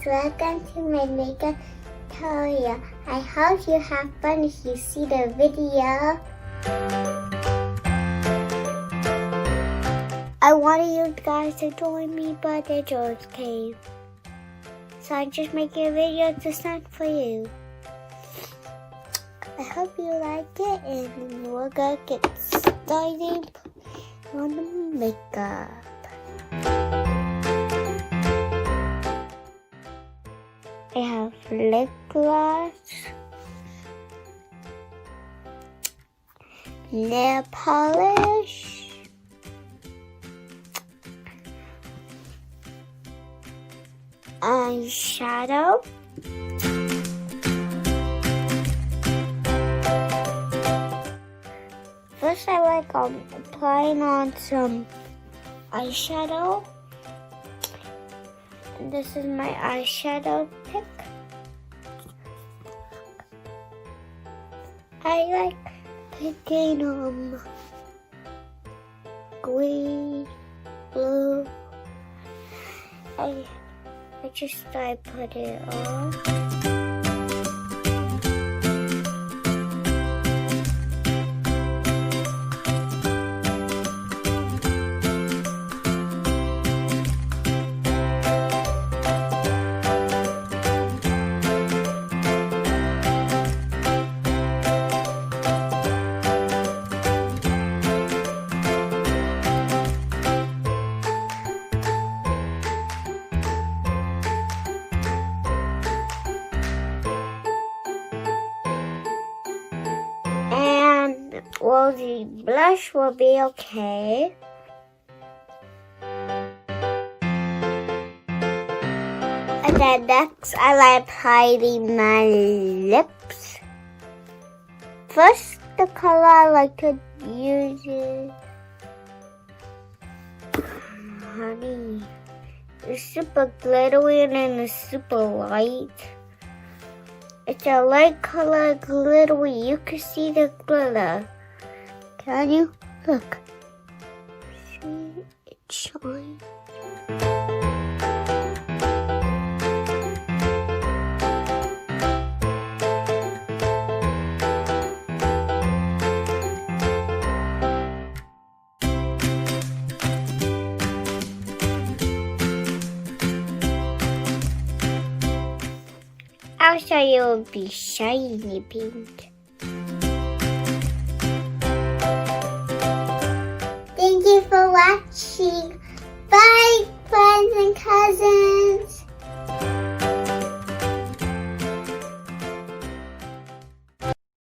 welcome to my makeup tutorial. I hope you have fun if you see the video. I wanted you guys to join me by the George Cave. So I'm just making a video just not for you. I hope you like it, and we're gonna get started on the makeup. I have lip gloss, nail polish, eyeshadow, first I like applying on some eyeshadow. And this is my eyeshadow pick. I like picking green, blue. I just put it on. Well, the blush will be okay. And then next, I like highlighting my lips. First, the color I like to use is honey. It's super glittery and then it's super light. It's a light color glittery. You can see the glitter. Can you? Look. See, it shines. I'll show you it will be shiny pink. Thank you for watching.